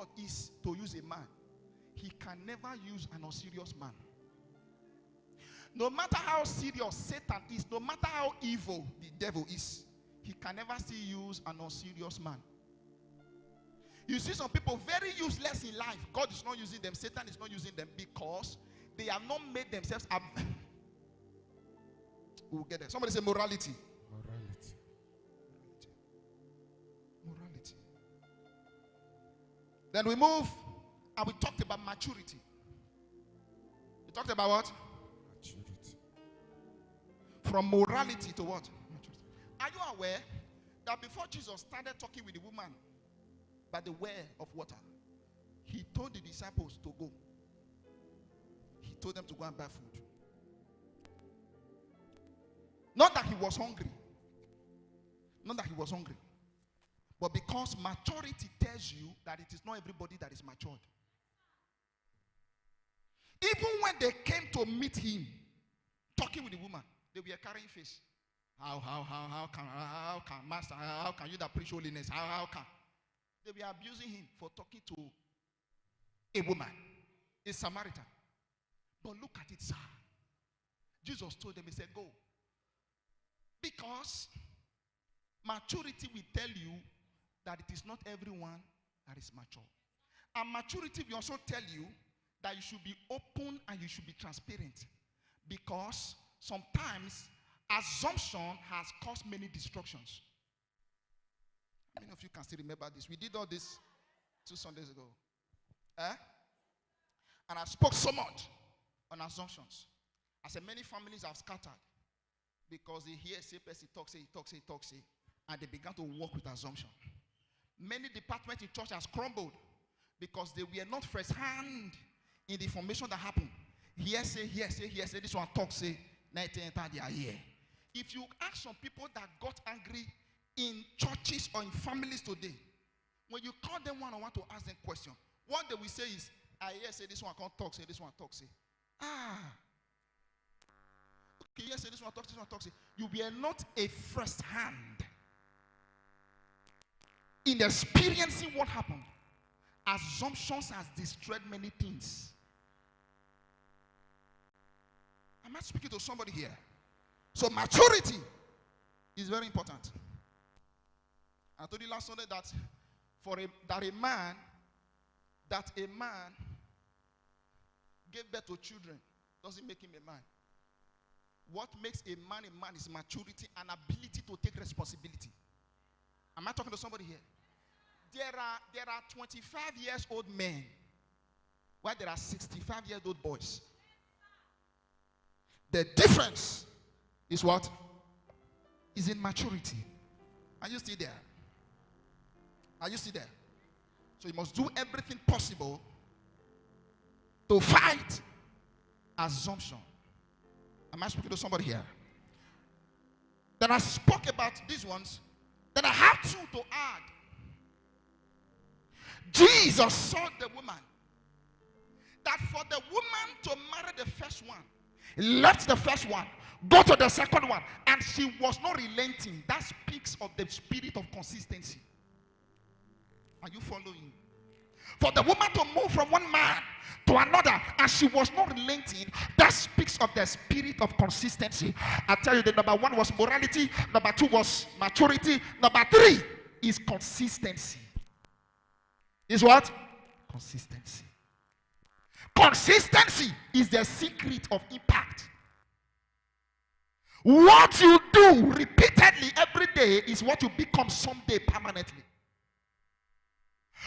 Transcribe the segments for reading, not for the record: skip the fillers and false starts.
God is to use a man, he can never use an unserious man. No matter how serious Satan is, no matter how evil the devil is, he can never still use an unserious man. You see some people very useless in life. God is not using them. Satan is not using them because they have not made themselves up. We'll get there. Somebody say morality. Morality. Morality. Then we move and we talked about maturity. We talked about what? Maturity. From morality to what? Maturity. Are you aware that before Jesus started talking with the woman by the well of water, he told the disciples to go. He told them to go and buy food. Not that he was hungry. Not that he was hungry. But because maturity tells you that it is not everybody that is matured. Even when they came to meet him, talking with the woman, they were carrying face. How can master, how can you that preach holiness? How can? They were abusing him for talking to a woman, a Samaritan. But look at it, sir. Jesus told them, he said, go. Because maturity will tell you that it is not everyone that is mature. And maturity will also tell you that you should be open and you should be transparent. Because sometimes assumption has caused many destructions. How many of you can still remember this? We did all this 2 Sundays ago. And I spoke so much on assumptions. I said many families have scattered because they hear say person talk, say, and they began to work with assumption. Many departments in church has crumbled because they were not first hand in the information that happened. Here say, this one talk, say, 19 they are here. If you ask some people that got angry in churches or in families today, when you call them one-on-one to ask them question, what they will say is, I hear say this one can't talk, say this one talk, say. Okay, yes, say this one talk, say. You were not a first hand in experiencing what happened. Assumptions has destroyed many things. Am I speaking to somebody here? So maturity is very important. I told you last Sunday that a man gave birth to children doesn't make him a man. What makes a man is maturity and ability to take responsibility. Am I talking to somebody here? There are 25 years old men while there are 65 years old boys. The difference is what? Is in maturity. Are you still there? Are you still there? So you must do everything possible to fight assumption. Am I speaking to somebody here? Then I spoke about these ones. Then I have to add. Jesus saw the woman. That for the woman to marry the first one, left the first one, go to the second one, and she was not relenting. That speaks of the spirit of consistency. Are you following? For the woman to move from one man to another and she was not relenting, that speaks of the spirit of consistency. I tell you, the number 1 was morality, number 2 was maturity, number 3 is consistency. Is what? Consistency. Consistency is the secret of impact. What you do repeatedly every day is what you become someday permanently.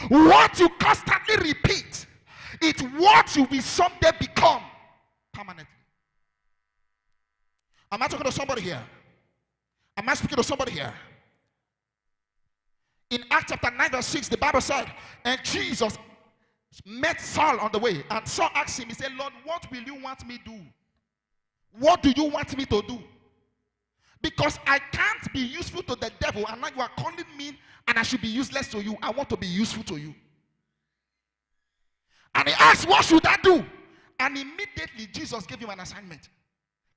What you constantly repeat, it's what you will someday become permanently. Am I talking to somebody here? Am I speaking to somebody here? In Acts chapter 9 verse 6, the Bible said, and Jesus met Saul on the way, and Saul asked him, he said, Lord, what will you want me to do? What do you want me to do? Because I can't be useful to the devil, and now you are calling me and I should be useless to you. I want to be useful to you. And he asked, what should I do? And immediately Jesus gave him an assignment.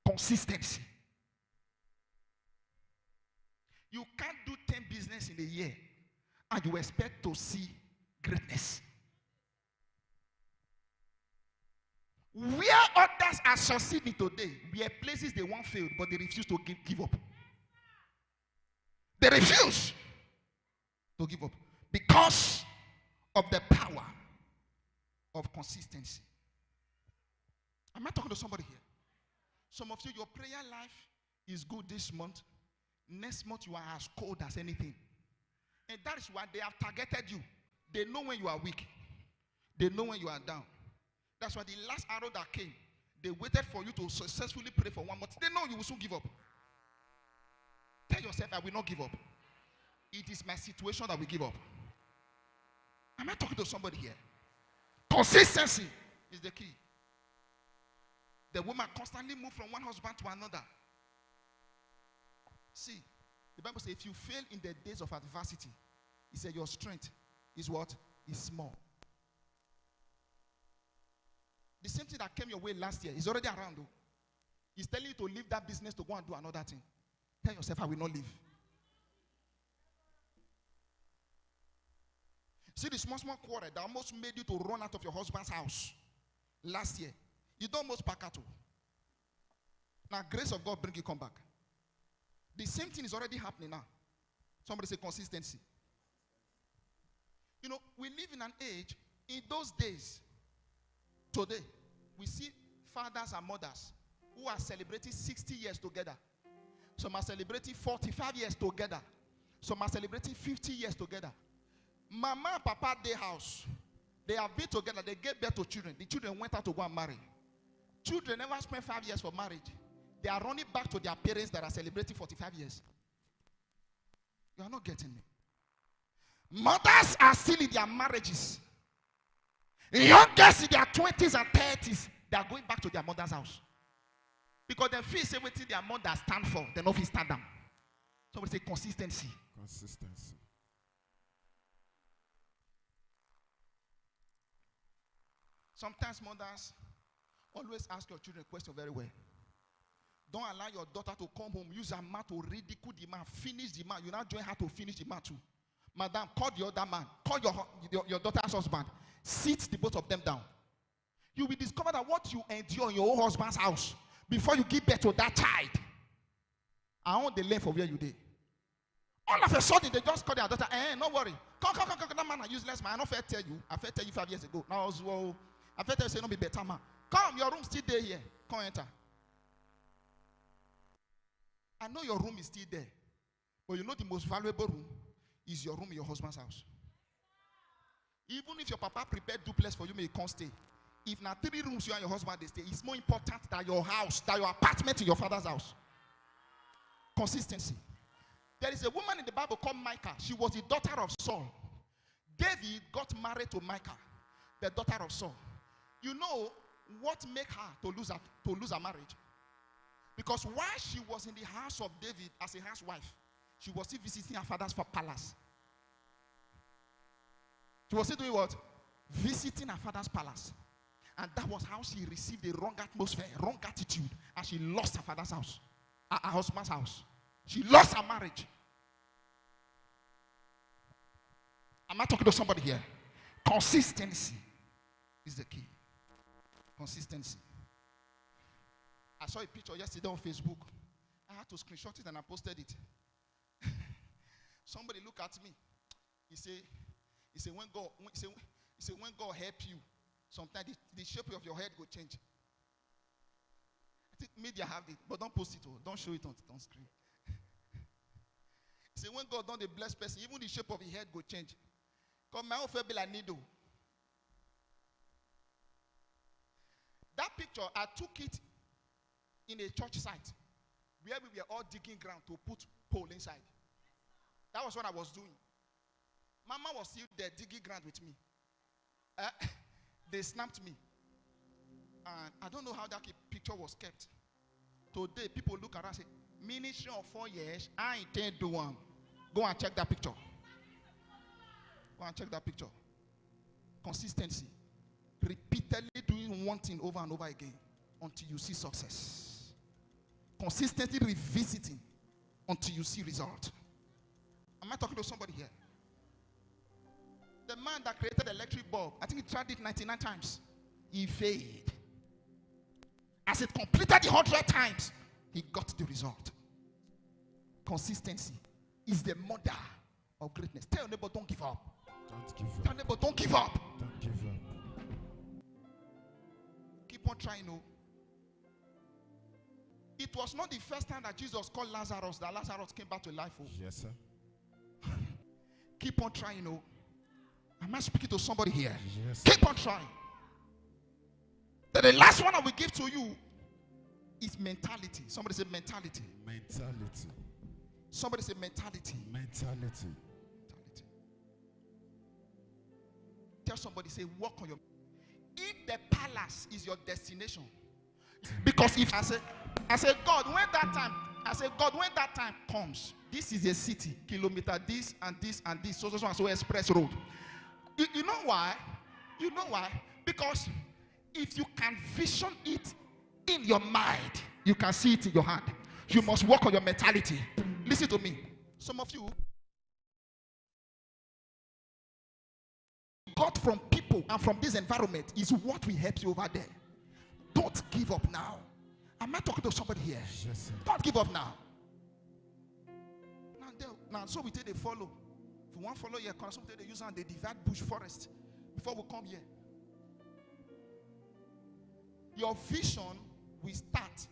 Consistency. You can't do 10 business in a year and you expect to see greatness. are succeeding today. We are places they want failed, but they refuse to give up. They refuse to give up because of the power of consistency. Am I talking to somebody here? Some of you, your prayer life is good this month. Next month, you are as cold as anything. And that is why they have targeted you. They know when you are weak. They know when you are down. That's why the last arrow that came, they waited for you to successfully pray for 1 month. They know you will soon give up. Tell yourself, I will not give up. It is my situation that will give up. Am I talking to somebody here? Consistency is the key. The woman constantly moved from one husband to another. See, the Bible says if you fail in the days of adversity, it said your strength is what? Is small. The same thing that came your way last year is already around. Though. He's telling you to leave that business to go and do another thing. Tell yourself, I will not leave. See the small quarrel that almost made you to run out of your husband's house last year. You don't almost pack out. Now, grace of God bring you come back. The same thing is already happening now. Somebody say consistency. You know, we live in an age, in those days, today, we see fathers and mothers who are celebrating 60 years together. Some are celebrating 45 years together. Some are celebrating 50 years together. Mama and Papa, their house, they have been together. They gave birth to children. The children went out to go and marry. Children never spent 5 years for marriage. They are running back to their parents that are celebrating 45 years. You are not getting me. Mothers are still in their marriages. Young girls in their 20s and 30s, they are going back to their mother's house. Because they feel say what their mother stand for, they don't feel stand down. Somebody say consistency. Consistency. Sometimes mothers always ask your children a question very well. Don't allow your daughter to come home, use her mouth to ridicule the man, finish the man. You now join her to finish the man too. Madam, call the other man. Call your daughter's husband. Sit the both of them down. You will discover that what you endure in your own husband's house before you give birth to that child, I want the length of where you did. All of a sudden, they just call their daughter, no worry. Come, that man, a useless man. I don't fair tell you. I fair tell you 5 years ago. Now, well, I fair tell you, say, no be better man. Come, your room still there here. Come enter. I know your room is still there. But you know the most valuable room is your room in your husband's house. Even if your papa prepared duplex for you, may you can't stay. If now 3 rooms you and your husband they stay, it's more important than your house, than your apartment in your father's house. Consistency. There is a woman in the Bible called Micah. She was the daughter of Saul. David got married to Micah, the daughter of Saul. You know what made her to lose her marriage? Because while she was in the house of David as a housewife, she was still visiting her father's palace. She was still doing what? Visiting her father's palace. And that was how she received a wrong atmosphere, wrong attitude. And she lost her father's house, her husband's house. She lost her marriage. Am I talking to somebody here? Consistency is the key. Consistency. I saw a picture yesterday on Facebook. I had to screenshot it and I posted it. Somebody look at me. He said when God help you, sometimes the shape of your head will change. I think media have it, but don't post it. Don't show it on screen. He said when God done the blessed person, even the shape of his head will change. Because my own feel be like needle. That picture, I took it in a church site where we were all digging ground to put pole inside. That was what I was doing. Mama was still there digging ground with me. They snapped me. And I don't know how that picture was kept. Today, people look around and say, ministry of 4 years, I intend to do one. Go and check that picture. Go and check that picture. Consistency. Repeatedly doing one thing over and over again until you see success. Consistently revisiting until you see result. Am I talking to somebody here? The man that created the electric bulb, I think he tried it 99 times. He failed. As it completed the 100 times, he got the result. Consistency is the mother of greatness. Tell your neighbor, don't give up. Don't give Tell your up. neighbor, don't give up. Don't give up. Keep on trying. No. It was not the first time that Jesus called Lazarus that Lazarus came back to life. Oh. Yes, sir. Keep on trying. No. Am I speaking to somebody here? Yes. Keep on trying. Then the last one I will give to you is mentality. Somebody say mentality. Mentality. Somebody say mentality. Mentality. Mentality. Tell somebody, say, work on your. If the palace is your destination, because if I say, God, when that time comes, this is a city, kilometer, this and this and this, so and so express road. You know why? You know why? Because if you can vision it in your mind, you can see it in your hand. You must work on your mentality. Listen to me. Some of you got from people and from this environment is what will help you over there. Don't give up now. Am I talking to somebody here? Yes, sir. Don't give up now. Now, so we take the follow. If we want to follow here, some take the use and they divide bush forest before we come here. Your vision will start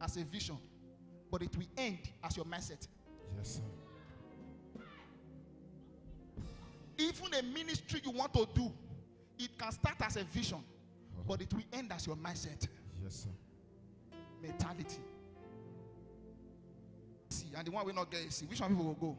as a vision, but it will end as your mindset. Yes, sir. Even a ministry you want to do, it can start as a vision, but it will end as your mindset. Yes, sir. Mentality. See, and the one we not get, see, which one people will go?